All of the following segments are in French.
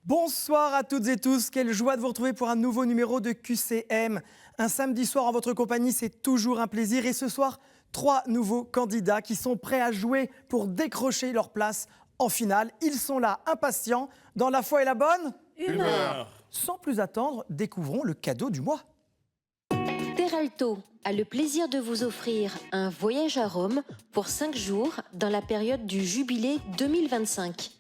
Bonsoir à toutes et tous, quelle joie de vous retrouver pour un nouveau numéro de QCM. Un samedi soir en votre compagnie, c'est toujours un plaisir. Et ce soir, 3 nouveaux candidats qui sont prêts à jouer pour décrocher leur place en finale. Ils sont là, impatients, dans la foi et la bonne humeur. Sans plus attendre, découvrons le cadeau du mois. Teralto a le plaisir de vous offrir un voyage à Rome pour 5 jours dans la période du Jubilé 2025.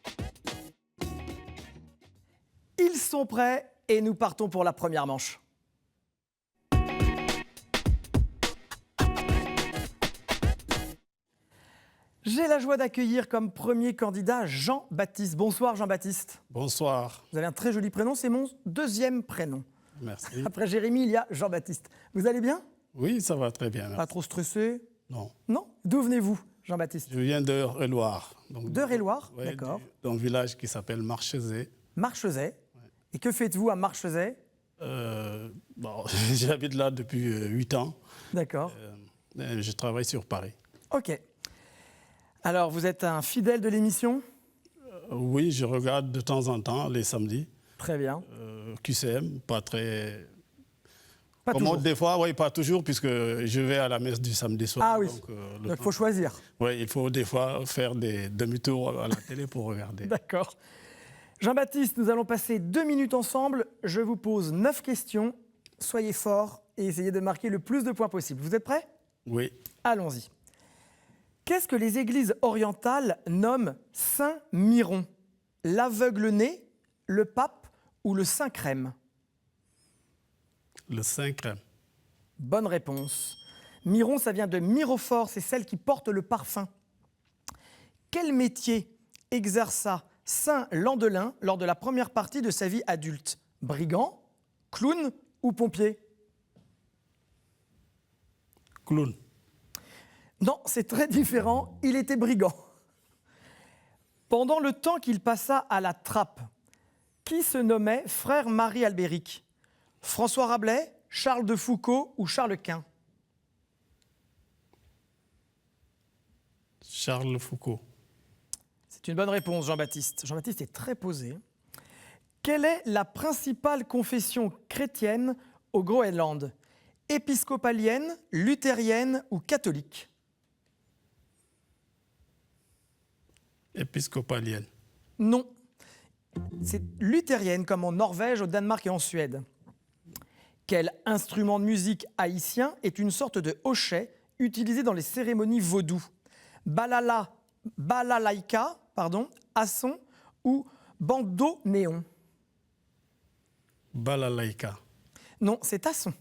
Ils sont prêts et nous partons pour la première manche. J'ai la joie d'accueillir comme premier candidat Jean-Baptiste. Bonsoir Jean-Baptiste. Bonsoir. Vous avez un très joli prénom, c'est mon deuxième prénom. Merci. Après Jérémy, il y a Jean-Baptiste. Vous allez bien? Oui, ça va très bien. Merci. Pas trop stressé? Non. Non? D'où venez-vous, Jean-Baptiste? Je viens d'Eure-et-Loire. D'Eure-et-Loire, ouais, d'accord. Dans un village qui s'appelle Marchezais. Marchezais. Et que faites-vous à Marchezais? J'habite là depuis 8 ans. D'accord. Je travaille sur Paris. Ok. Alors, vous êtes un fidèle de l'émission? Oui, je regarde de temps en temps les samedis. Très bien. QCM, pas très... Pas toujours. Des fois, oui, pas toujours, puisque je vais à la messe du samedi soir. Ah oui, donc il faut choisir. Oui, il faut des fois faire des demi-tours à la télé pour regarder. D'accord. Jean-Baptiste, nous allons passer 2 minutes ensemble. Je vous pose 9 questions. Soyez forts et essayez de marquer le plus de points possible. Vous êtes prêts? Oui. Allons-y. Qu'est-ce que les églises orientales nomment Saint-Miron? L'aveugle-né, le pape ou le Saint-Crème? Le Saint-Crème. Bonne réponse. Miron, ça vient de Mirophore, c'est celle qui porte le parfum. Quel métier exerça Saint Landelin lors de la première partie de sa vie adulte? Brigand, clown ou pompier? Clown. Non, c'est très différent, il était brigand. Pendant le temps qu'il passa à la trappe, qui se nommait frère Marie Albéric? François Rabelais, Charles de Foucauld ou Charles Quint? Charles Foucauld. C'est une bonne réponse, Jean-Baptiste. Jean-Baptiste est très posé. Quelle est la principale confession chrétienne au Groenland? Épiscopalienne, luthérienne ou catholique? Épiscopalienne. Non. C'est luthérienne, comme en Norvège, au Danemark et en Suède. Quel instrument de musique haïtien est une sorte de hochet utilisé dans les cérémonies vaudou? Balalaïka, asson ou bandoneon? Balalaïka. Non, c'est asson.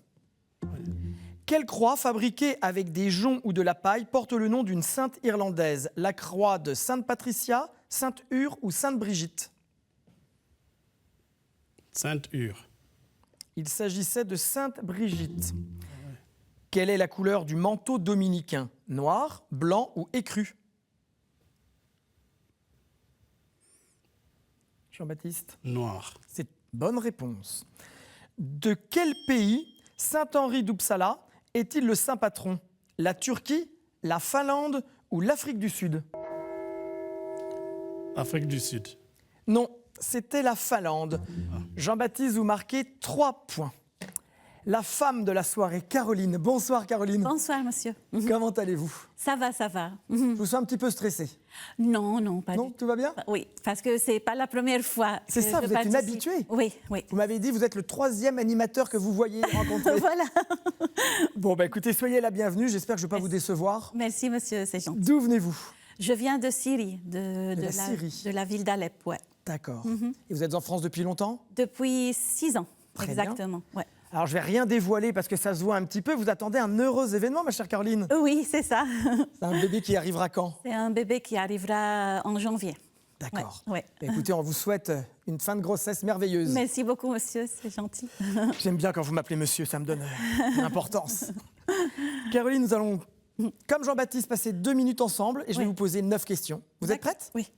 Quelle croix fabriquée avec des joncs ou de la paille porte le nom d'une sainte irlandaise? La croix de Sainte Patricia, Sainte Ure ou Sainte Brigitte? Sainte-Ure. Il s'agissait de Sainte Brigitte. Quelle est la couleur du manteau dominicain? Noir, blanc ou écru? Jean-Baptiste? Noir. C'est bonne réponse. De quel pays Saint-Henri d'Uppsala est-il le saint patron? La Turquie, la Finlande ou l'Afrique du Sud? Afrique du Sud. Non, c'était la Finlande. Jean-Baptiste, vous marquez 3 points. La femme de la soirée, Caroline. Bonsoir Caroline. Bonsoir, monsieur. Comment allez-vous? Ça va, ça va. Je vous sens un petit peu stressée. Non, non, pas Non, du tout. tout va bien? Oui, parce que c'est pas la première fois. C'est que ça, je vous êtes une participe. habituée. Oui, oui. Vous m'avez dit, vous êtes le 3e animateur que vous voyez rencontrer. Voilà. Bon, écoutez, soyez la bienvenue. J'espère que je ne vais pas vous décevoir. Merci, monsieur, c'est gentil. D'où venez-vous? Je viens de Syrie, Syrie. de la ville d'Alep, ouais. D'accord. Et vous êtes en France depuis longtemps? Depuis 6 ans, Très bien. exactement. Ouais. Alors, je ne vais rien dévoiler parce que ça se voit un petit peu. Vous attendez un heureux événement, ma chère Caroline. Oui, c'est ça. C'est un bébé qui arrivera quand? C'est un bébé qui arrivera en janvier. D'accord. Ouais. Écoutez, on vous souhaite une fin de grossesse merveilleuse. Merci beaucoup, monsieur, c'est gentil. J'aime bien quand vous m'appelez monsieur, ça me donne une importance. Caroline, nous allons, comme Jean-Baptiste, passer 2 minutes ensemble et je vais vous poser 9 questions. Vous êtes prête? Oui.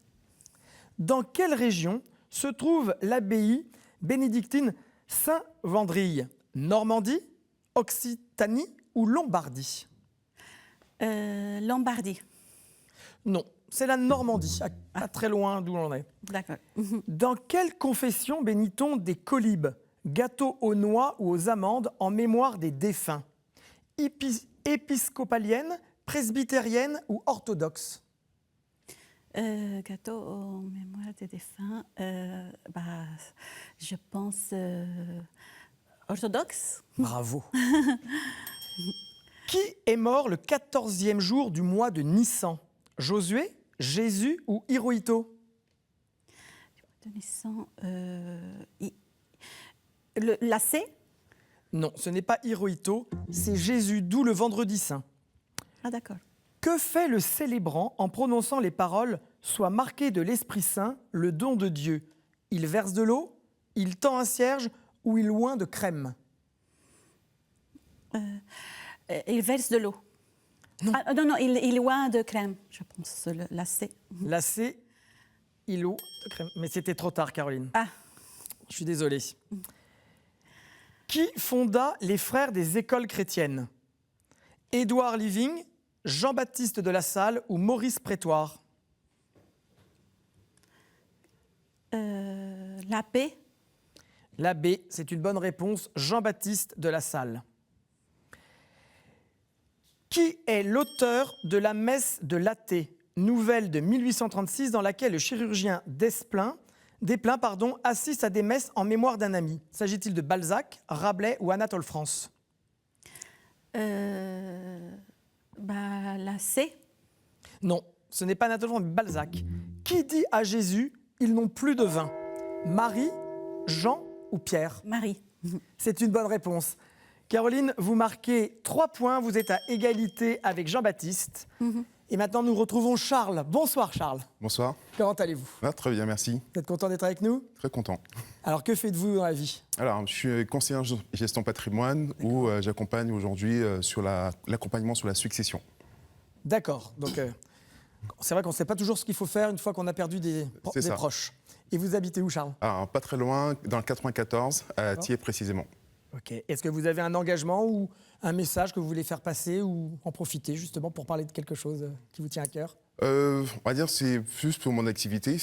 Dans quelle région se trouve l'abbaye bénédictine Saint-Vendrille? Normandie, Occitanie ou Lombardie? Lombardie. Non, c'est la Normandie, pas très loin d'où l'on est. D'accord. Dans quelle confession bénit-on des colibes, gâteaux aux noix ou aux amandes en mémoire des défunts? Épiscopalienne, presbytérienne ou orthodoxe? Gâteau en mémoire des défunts. Je pense orthodoxe. Bravo. Qui est mort le 14e jour du mois de Nissan? Josué, Jésus ou Hirohito? Lacet. Non, ce n'est pas Hirohito, c'est Jésus, d'où le vendredi saint. Ah, d'accord. Que fait le célébrant en prononçant les paroles « Sois marqué de l'Esprit Saint, le don de Dieu ». Il verse de l'eau, il tend un cierge ou il oint de crème? Il verse de l'eau. Non. Ah, non, il oint de crème, je pense, le lacet. Lacet, il oint de crème. Mais c'était trop tard, Caroline. Ah, Je suis désolé. Qui fonda les frères des écoles chrétiennes? Édouard Living, Jean-Baptiste de La Salle ou Maurice Prétoire? l'abbé. L'abbé, c'est une bonne réponse. Jean-Baptiste de La Salle. Qui est l'auteur de la messe de Laté, nouvelle de 1836 dans laquelle le chirurgien Desplein assiste à des messes en mémoire d'un ami? S'agit-il de Balzac, Rabelais ou Anatole France? Lacet. Non, ce n'est pas Anatole France, mais Balzac. Qui dit à Jésus « Ils n'ont plus de vin » Marie, Jean ou Pierre? Marie. C'est une bonne réponse. Caroline, vous marquez 3 points, vous êtes à égalité avec Jean-Baptiste. Et maintenant, nous retrouvons Charles. Bonsoir Charles. Bonsoir. Comment allez-vous? Très bien, merci. Vous êtes content d'être avec nous? Très content. Alors, que faites-vous dans la vie? Alors, je suis conseiller en gestion patrimoine où j'accompagne aujourd'hui sur l'accompagnement sur la succession. D'accord. Donc, c'est vrai qu'on ne sait pas toujours ce qu'il faut faire une fois qu'on a perdu des proches. Et vous habitez où, Charles? Alors, pas très loin, dans le 94, à Thiers précisément. Ok. Est-ce que vous avez un engagement ou un message que vous voulez faire passer ou en profiter justement pour parler de quelque chose qui vous tient à cœur? On va dire c'est juste pour mon activité,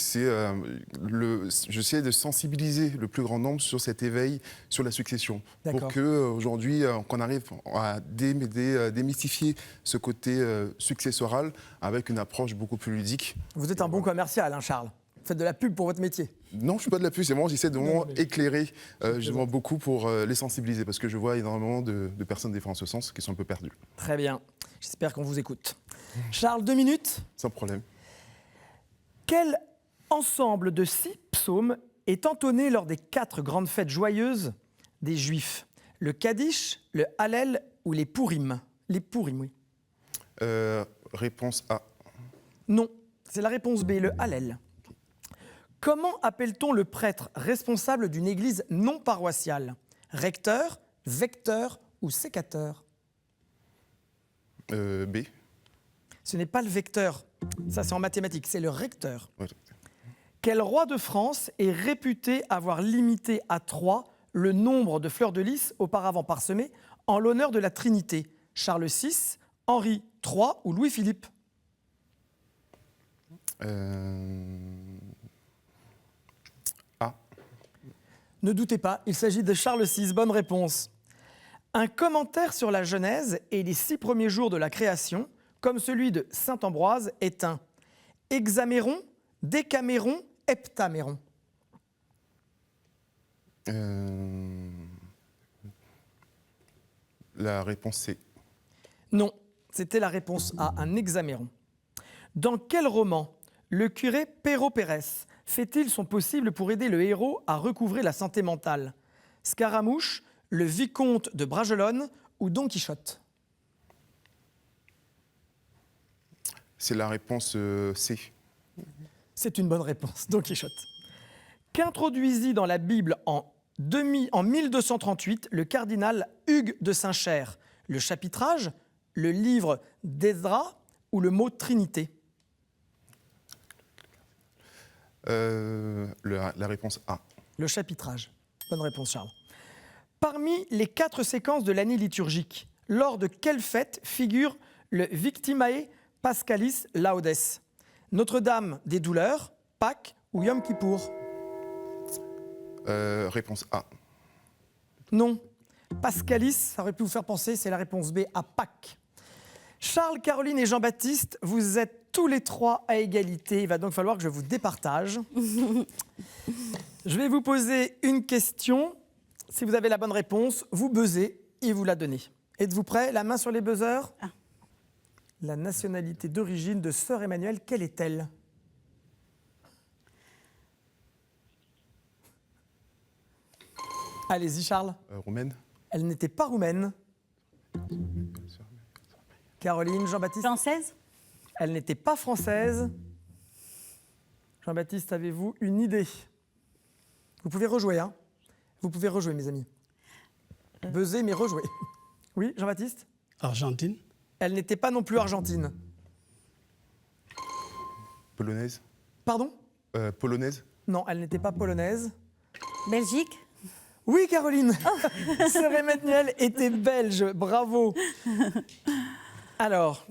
j'essaie de sensibiliser le plus grand nombre sur cet éveil sur la succession. Pour qu'aujourd'hui, qu'on arrive à démystifier ce côté successoral avec une approche beaucoup plus ludique. Vous êtes un bon commercial, hein, Charles. Vous faites de la pub pour votre métier. Non, je ne suis pas de la pub, c'est vraiment, j'essaie de vraiment éclairer justement beaucoup pour les sensibiliser, parce que je vois énormément de personnes des fois en ce sens qui sont un peu perdues. Très bien, j'espère qu'on vous écoute. Charles, 2 minutes. Sans problème. Quel ensemble de 6 psaumes est entonné lors des 4 grandes fêtes joyeuses des Juifs? Le Kaddish, le Hallel ou les Purim? Les Purim, oui. Réponse A. Non, c'est la réponse B, le Hallel. Comment appelle-t-on le prêtre responsable d'une église non paroissiale? Recteur, vecteur ou sécateur? B. Ce n'est pas le vecteur, ça c'est en mathématiques, c'est le recteur. Ouais. Quel roi de France est réputé avoir limité à 3 le nombre de fleurs de lys auparavant parsemées en l'honneur de la Trinité? Charles VI, Henri III ou Louis-Philippe? A. Ne doutez pas, il s'agit de Charles VI, bonne réponse. Un commentaire sur la Genèse et les 6 premiers jours de la création, comme celui de saint Ambroise, est un hexaméron, décaméron, heptaméron. La réponse C. Non, c'était la réponse A, un hexaméron. Dans quel roman le curé Perrault Pérez fait-il son possible pour aider le héros à recouvrer la santé mentale? Scaramouche, le vicomte de Bragelonne ou Don Quichotte? C'est la réponse C. C'est une bonne réponse, Don Quichotte. Qu'introduisit dans la Bible en 1238 le cardinal Hugues de Saint-Cher? Le chapitrage, le livre d'Ezra ou le mot Trinité? La réponse A. Le chapitrage. Bonne réponse, Charles. Parmi les 4 séquences de l'année liturgique, lors de quelle fête figure le Victimae Paschalis Laudes? Notre-Dame des douleurs, Pâques ou Yom Kippour? Réponse A. Non. Pascalis, ça aurait pu vous faire penser, c'est la réponse B, à Pâques. Charles, Caroline et Jean-Baptiste, vous êtes tous les trois à égalité. Il va donc falloir que je vous départage. Je vais vous poser une question. Si vous avez la bonne réponse, vous buzzez et vous la donnez. Êtes-vous prêts? La main sur les buzzers. Ah. La nationalité d'origine de Sœur Emmanuelle, quelle est-elle? Allez-y, Charles. Roumaine. Elle n'était pas roumaine. Caroline, Jean-Baptiste. Française? Elle n'était pas française. Jean-Baptiste, avez-vous une idée? Vous pouvez rejouer, hein? Vous pouvez rejouer, mes amis. Buzzer, mais rejouer. Oui, Jean-Baptiste? Argentine. Elle n'était pas non plus argentine. Polonaise. Pardon? Polonaise. Non, elle n'était pas polonaise. Belgique? Oui, Caroline. Sœur Emmanuelle était belge. Bravo. Alors,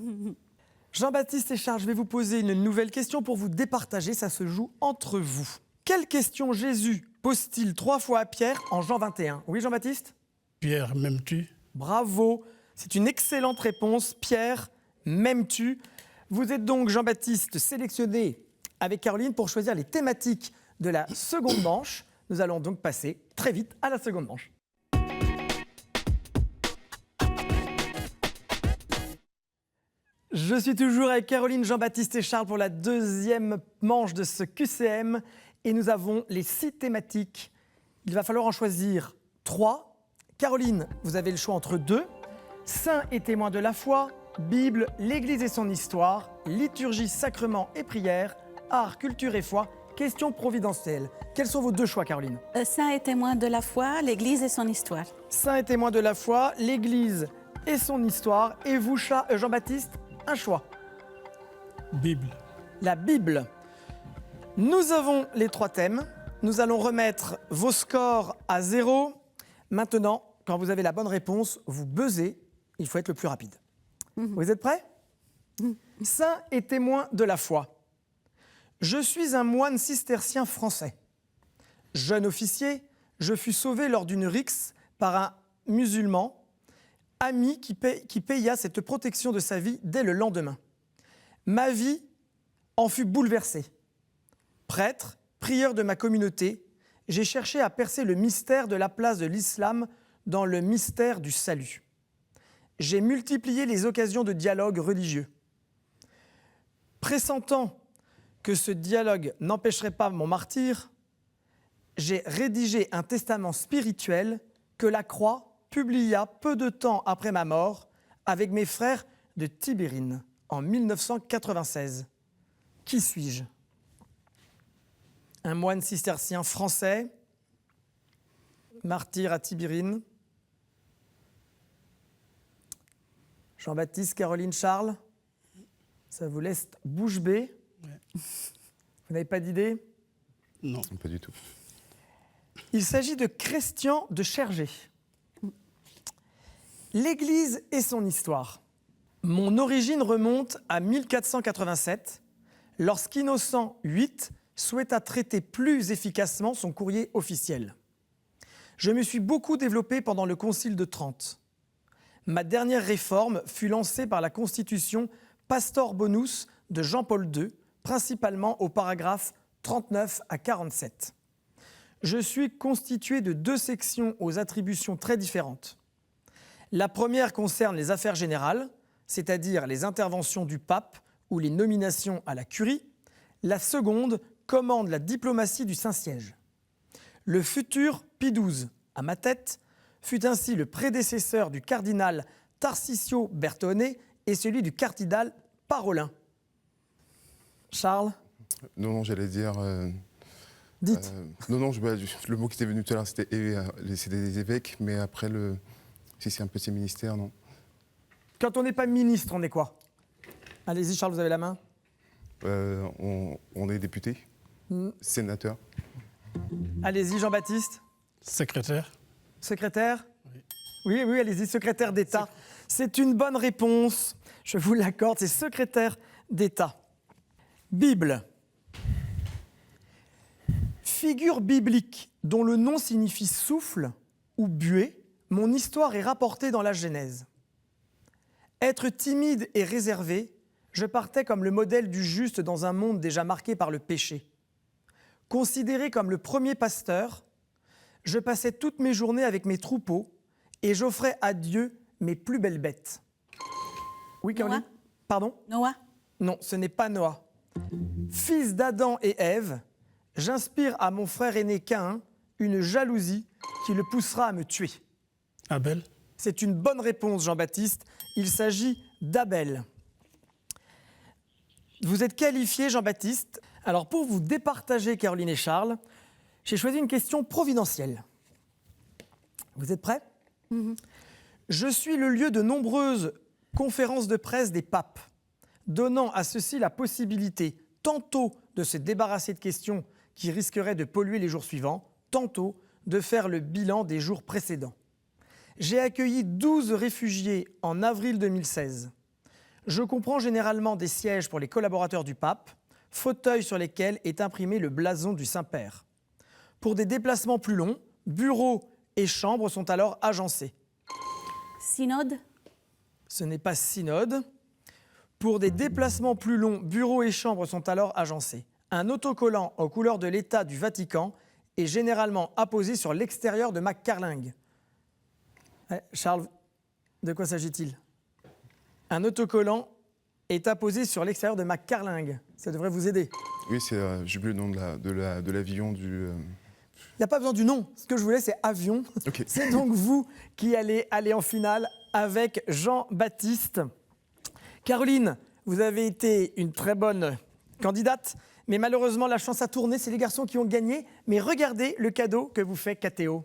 Jean-Baptiste et Charles, je vais vous poser une nouvelle question pour vous départager. Ça se joue entre vous. Quelle question Jésus pose-t-il 3 fois à Pierre en Jean 21? Oui, Jean-Baptiste? Pierre, m'aimes-tu? Bravo. C'est une excellente réponse. Pierre, m'aimes-tu? Vous êtes donc, Jean-Baptiste, sélectionné avec Caroline pour choisir les thématiques de la seconde manche. Nous allons donc passer très vite à la seconde manche. Je suis toujours avec Caroline, Jean-Baptiste et Charles pour la deuxième manche de ce QCM. Et nous avons les 6 thématiques. Il va falloir en choisir 3. Caroline, vous avez le choix entre 2. Saints et témoins de la foi, Bible, l'Église et son histoire, liturgie, sacrement et prière, art, culture et foi, question providentielle. Quels sont vos 2 choix, Caroline? Saint et témoin de la foi, l'Église et son histoire. Saints et témoins de la foi, l'Église et son histoire. Et vous, Jean-Baptiste, un choix. Bible. La Bible. Nous avons les 3 thèmes. Nous allons remettre vos scores à 0. Maintenant, quand vous avez la bonne réponse, vous buzzez. Il faut être le plus rapide. Vous êtes prêts? Saints et témoins de la foi. Je suis un moine cistercien français. Jeune officier, je fus sauvé lors d'une rixe par un musulman, ami qui paya cette protection de sa vie dès le lendemain. Ma vie en fut bouleversée. Prêtre, prieur de ma communauté, j'ai cherché à percer le mystère de la place de l'islam dans le mystère du salut. J'ai multiplié les occasions de dialogue religieux. Pressentant que ce dialogue n'empêcherait pas mon martyre, j'ai rédigé un testament spirituel que la Croix publia peu de temps après ma mort avec mes frères de Tibérine en 1996. Qui suis-je? Un moine cistercien français, martyr à Tibérine. Jean-Baptiste, Caroline, Charles, ça vous laisse bouche bée. Ouais. Vous n'avez pas d'idée? Non. Pas du tout. Il s'agit de Christian de Chergé. L'Église et son histoire. Mon origine remonte à 1487, lorsqu'Innocent VIII souhaita traiter plus efficacement son courrier officiel. Je me suis beaucoup développé pendant le Concile de Trente. Ma dernière réforme fut lancée par la Constitution Pastor Bonus de Jean-Paul II, principalement aux paragraphes 39 à 47. Je suis constitué de 2 sections aux attributions très différentes. La première concerne les affaires générales, c'est-à-dire les interventions du pape ou les nominations à la curie. La seconde commande la diplomatie du Saint-Siège. Le futur Pie XII, à ma tête, fut ainsi le prédécesseur du cardinal Tarcisio Bertone et celui du cardinal Parolin. Charles? Non, j'allais dire... Dites. Non, le mot qui était venu tout à l'heure, c'était des évêques, mais après, si c'est un petit ministère, non. Quand on n'est pas ministre, on est quoi? Allez-y, Charles, vous avez la main. On est député, sénateur. Allez-y, Jean-Baptiste. Secrétaire. Secrétaire? Oui, allez-y, secrétaire d'État. C'est une bonne réponse, je vous l'accorde, c'est secrétaire d'État. Bible. Figure biblique dont le nom signifie souffle ou buée, mon histoire est rapportée dans la Genèse. Être timide et réservé, je partais comme le modèle du juste dans un monde déjà marqué par le péché. Considéré comme le premier pasteur, je passais toutes mes journées avec mes troupeaux et j'offrais à Dieu mes plus belles bêtes. Oui, Caroline? Noah. Pardon? Noah. Non, ce n'est pas Noah. Fils d'Adam et Ève, j'inspire à mon frère aîné Caïn une jalousie qui le poussera à me tuer. Abel. C'est une bonne réponse, Jean-Baptiste. Il s'agit d'Abel. Vous êtes qualifié, Jean-Baptiste. Alors, pour vous départager, Caroline et Charles, j'ai choisi une question providentielle. Vous êtes prêts? Je suis le lieu de nombreuses conférences de presse des papes, donnant à ceux-ci la possibilité tantôt de se débarrasser de questions qui risqueraient de polluer les jours suivants, tantôt de faire le bilan des jours précédents. J'ai accueilli 12 réfugiés en avril 2016. Je comprends généralement des sièges pour les collaborateurs du pape, fauteuils sur lesquels est imprimé le blason du Saint-Père. Pour des déplacements plus longs, bureaux et chambres sont alors agencés. Synode. Ce n'est pas synode. Pour des déplacements plus longs, bureaux et chambres sont alors agencés. Un autocollant aux couleurs de l'État du Vatican est généralement apposé sur l'extérieur de ma carlingue. Charles, de quoi s'agit-il? Un autocollant est apposé sur l'extérieur de ma carlingue. Ça devrait vous aider. Oui, j'ai oublié le nom de l'avion du... Il n'y a pas besoin du nom. Ce que je voulais, c'est avion. Ok. C'est donc vous qui allez aller en finale avec Jean-Baptiste. Caroline, vous avez été une très bonne candidate, mais malheureusement, la chance a tourné. C'est les garçons qui ont gagné. Mais regardez le cadeau que vous fait KTO.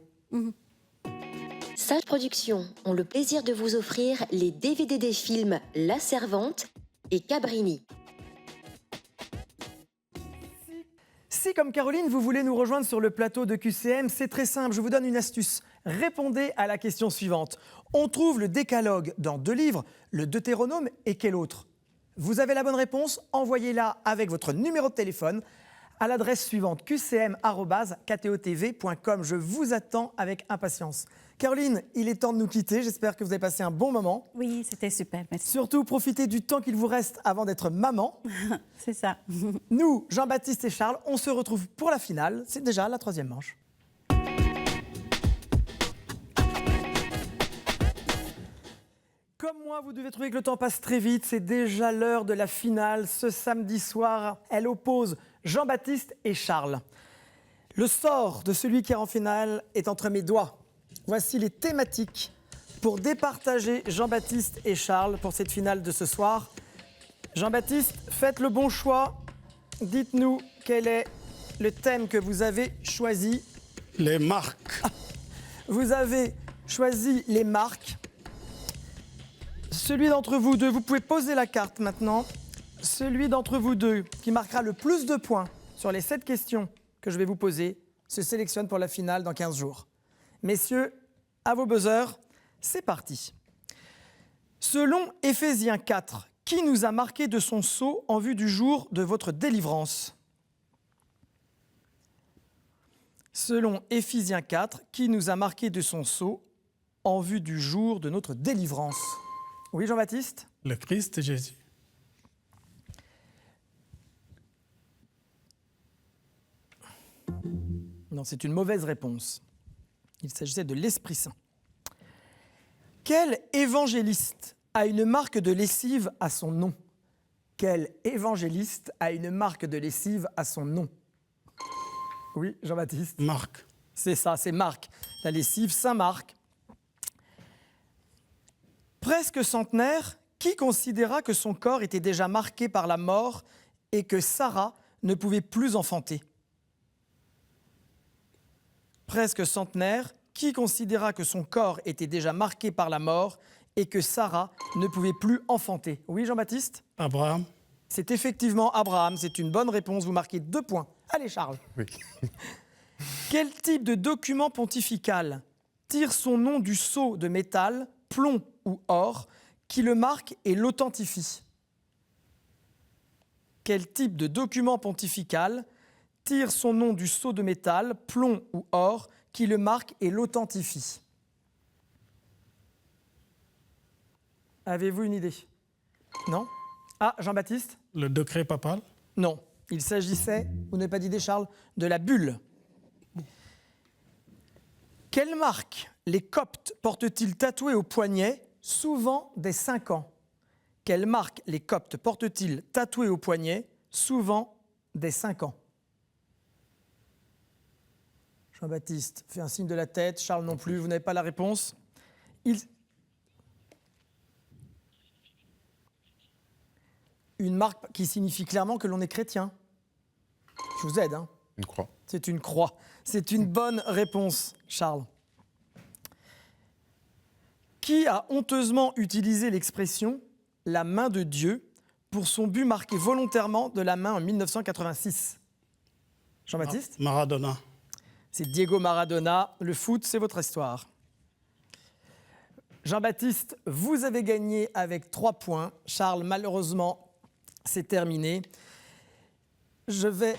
Sage Productions ont le plaisir de vous offrir les DVD des films La Servante et Cabrini. Si, comme Caroline, vous voulez nous rejoindre sur le plateau de QCM, c'est très simple, je vous donne une astuce. Répondez à la question suivante. On trouve le décalogue dans 2 livres, le Deutéronome et quel autre? Vous avez la bonne réponse, envoyez-la avec votre numéro de téléphone à l'adresse suivante, qcm@ktotv.com. Je vous attends avec impatience. Caroline, il est temps de nous quitter. J'espère que vous avez passé un bon moment. Oui, c'était super, merci. Surtout, profitez du temps qu'il vous reste avant d'être maman. C'est ça. Nous, Jean-Baptiste et Charles, on se retrouve pour la finale. C'est déjà la 3e manche. Comme moi, vous devez trouver que le temps passe très vite. C'est déjà l'heure de la finale. Ce samedi soir, elle oppose Jean-Baptiste et Charles. Le sort de celui qui est en finale est entre mes doigts. Voici les thématiques pour départager Jean-Baptiste et Charles pour cette finale de ce soir. Jean-Baptiste, faites le bon choix. Dites-nous quel est le thème que vous avez choisi. Les marques. Vous avez choisi les marques. Celui d'entre vous deux, vous pouvez poser la carte maintenant. Celui d'entre vous deux qui marquera le plus de points sur les 7 questions que je vais vous poser se sélectionne pour la finale dans 15 jours. Messieurs, à vos buzzers, c'est parti. Selon Éphésiens 4, qui nous a marqué de son sceau en vue du jour de votre délivrance? Selon Éphésiens 4, qui nous a marqué de son sceau en vue du jour de notre délivrance? Oui, Jean-Baptiste? Le Christ Jésus. Non, c'est une mauvaise réponse. Il s'agissait de l'Esprit Saint. Quel évangéliste a une marque de lessive à son nom? Quel évangéliste a une marque de lessive à son nom? Oui, Jean-Baptiste? Marc. C'est ça, c'est Marc. La lessive Saint-Marc. Presque centenaire, qui considéra que son corps était déjà marqué par la mort et que Sarah ne pouvait plus enfanter? Presque centenaire, qui considéra que son corps était déjà marqué par la mort et que Sarah ne pouvait plus enfanter? Oui, Jean-Baptiste? Abraham. C'est effectivement Abraham, c'est une bonne réponse, vous marquez 2 points. Allez, Charles. Oui. Quel type de document pontifical tire son nom du sceau de métal, plomb ou or, qui le marque et l'authentifie? Quel type de document pontifical tire son nom du sceau de métal, plomb ou or, qui le marque et l'authentifie? Avez-vous une idée? Non? Ah, Jean-Baptiste? Le décret papal? Non. Il s'agissait, vous n'avez pas d'idée Charles, de la bulle. Quelle marque les Coptes portent-ils tatoués au poignet, souvent des 5 ans? Quelle marque les Coptes portent-ils tatoués au poignet, souvent des 5 ans? Jean-Baptiste fait un signe de la tête, Charles non plus, vous n'avez pas la réponse. Une marque qui signifie clairement que l'on est chrétien. Je vous aide, hein? Une croix. C'est une croix. C'est une bonne réponse, Charles. Qui a honteusement utilisé l'expression « la main de Dieu » pour son but marqué volontairement de la main en 1986? Jean-Baptiste? Maradona. C'est Diego Maradona. Le foot, c'est votre histoire. Jean-Baptiste, vous avez gagné avec 3 points. Charles, malheureusement, c'est terminé. Je vais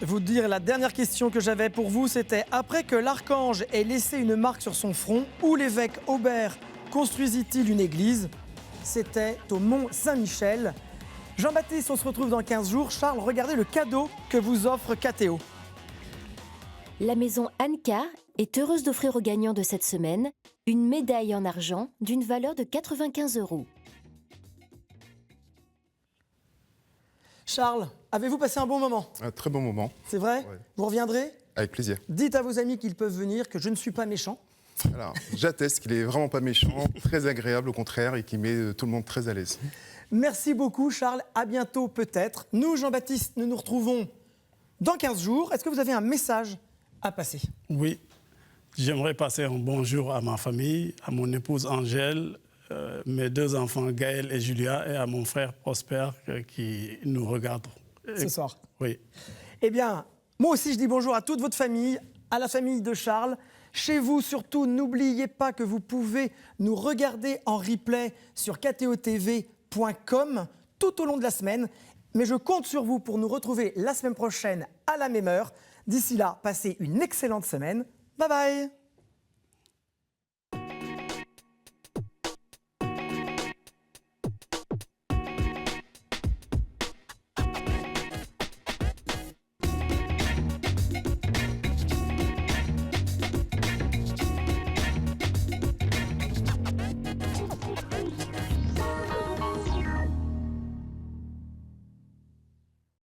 vous dire la dernière question que j'avais pour vous, c'était après que l'archange ait laissé une marque sur son front, où l'évêque Aubert construisit-il une église? C'était au Mont Saint-Michel. Jean-Baptiste, on se retrouve dans 15 jours. Charles, regardez le cadeau que vous offre KTO. La maison Anka est heureuse d'offrir aux gagnants de cette semaine une médaille en argent d'une valeur de 95 €. Charles, avez-vous passé un bon moment? Un très bon moment. C'est vrai? Ouais. Vous reviendrez? Avec plaisir. Dites à vos amis qu'ils peuvent venir, que je ne suis pas méchant. Alors, j'atteste qu'il est vraiment pas méchant, très agréable au contraire et qui met tout le monde très à l'aise. Merci beaucoup, Charles. À bientôt, peut-être. Nous, Jean-Baptiste, nous nous retrouvons dans 15 jours. Est-ce que vous avez un message à passer? Oui. J'aimerais passer un bonjour à ma famille, à mon épouse Angèle, mes 2 enfants Gaël et Julia, et à mon frère Prosper qui nous regarde. Ce soir. Oui. Eh bien, moi aussi, je dis bonjour à toute votre famille, à la famille de Charles. Chez vous, surtout, n'oubliez pas que vous pouvez nous regarder en replay sur ktotv.com tout au long de la semaine. Mais je compte sur vous pour nous retrouver la semaine prochaine à la même heure. D'ici là, passez une excellente semaine. Bye bye!